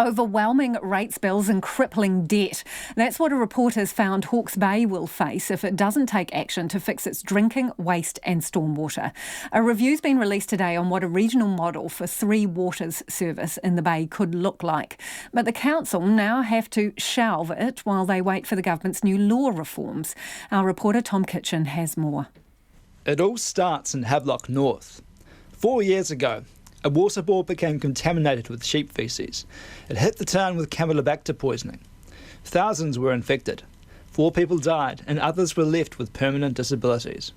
Overwhelming rates bills and crippling debt. That's what a report has found Hawke's Bay will face if it doesn't take action to fix its drinking, waste and stormwater. A review's been released today on what a regional model for three waters service in the Bay could look like. But the council now have to shelve it while they wait for the government's new law reforms. Our reporter Tom Kitchin has more. It all starts in Havelock North. 4 years ago, a water bore became contaminated with sheep faeces. It hit the town with Campylobacter poisoning. Thousands were infected. 4 people died and others were left with permanent disabilities.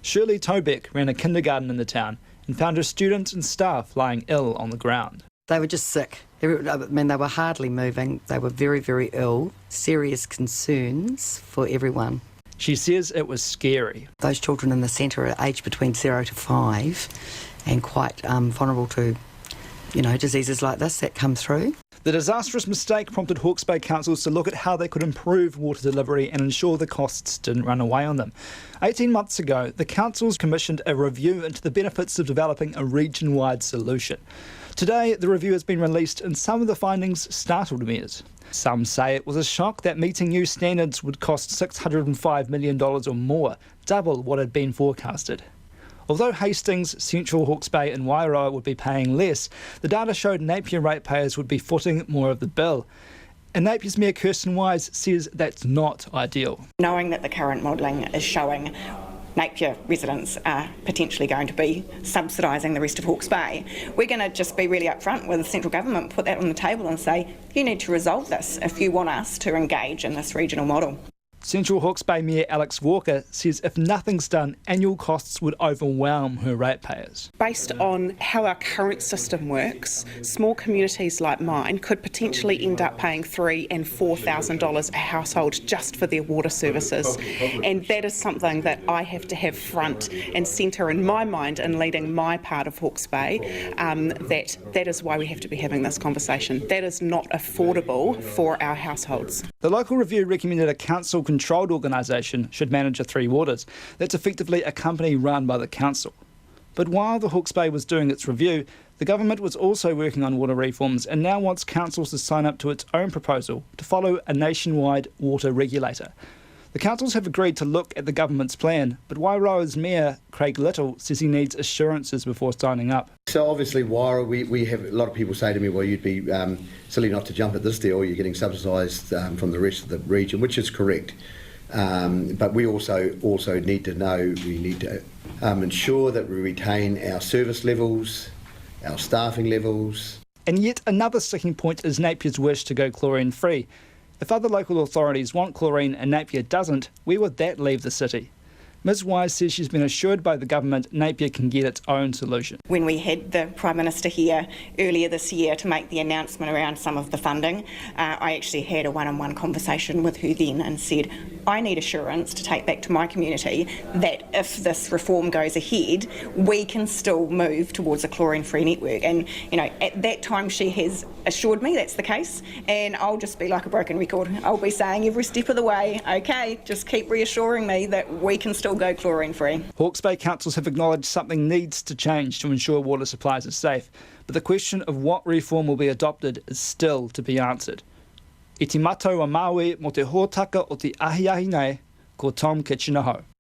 Shirley Tobeck ran a kindergarten in the town and found her students and staff lying ill on the ground. They were just sick. They were hardly moving. They were very, very ill. Serious concerns for everyone. She says it was scary. Those children in the centre are aged between 0 to 5 and quite vulnerable to, diseases like this that come through. The disastrous mistake prompted Hawke's Bay councils to look at how they could improve water delivery and ensure the costs didn't run away on them. 18 months ago, the councils commissioned a review into the benefits of developing a region-wide solution. Today, the review has been released and some of the findings startled mayors. Some say it was a shock that meeting new standards would cost $605 million or more, double what had been forecasted. Although Hastings, Central Hawke's Bay and Wairoa would be paying less, the data showed Napier ratepayers would be footing more of the bill. And Napier's Mayor Kirsten Wise says that's not ideal. Knowing that the current modelling is showing Napier residents are potentially going to be subsidising the rest of Hawke's Bay, we're going to just be really upfront with the central government, put that on the table and say, you need to resolve this if you want us to engage in this regional model. Central Hawke's Bay Mayor Alex Walker says if nothing's done, annual costs would overwhelm her ratepayers. Based on how our current system works, small communities like mine could potentially end up paying $3,000 and $4,000 a household just for their water services. And that is something that I have to have front and centre in my mind in leading my part of Hawke's Bay. That is why we have to be having this conversation. That is not affordable for our households. The local review recommended a council-controlled organisation should manage a Three Waters. That's effectively a company run by the council. But while the Hawke's Bay was doing its review, the government was also working on water reforms and now wants councils to sign up to its own proposal to follow a nationwide water regulator. The councils have agreed to look at the government's plan, but Wairoa's Mayor, Craig Little, says he needs assurances before signing up. So obviously Wairoa, we have a lot of people say to me, well, you'd be silly not to jump at this deal, you're getting subsidised from the rest of the region, which is correct. But we also need to know, we need to ensure that we retain our service levels, our staffing levels. And yet another sticking point is Napier's wish to go chlorine-free. If other local authorities want chlorine and Napier doesn't, where would that leave the city? Ms Wise says she's been assured by the government Napier can get its own solution. When we had the Prime Minister here earlier this year to make the announcement around some of the funding, I actually had a one-on-one conversation with her then and said, I need assurance to take back to my community that if this reform goes ahead, we can still move towards a chlorine-free network. And, at that time she has assured me that's the case, and I'll just be like a broken record. I'll be saying every step of the way, OK, just keep reassuring me that we can still go chlorine-free. Hawke's Bay councils have acknowledged something needs to change to ensure water supplies are safe, but the question of what reform will be adopted is still to be answered. I te matau a Maui mo te hōtaka o te ahiahi nei, ko Tom Kitchin aho.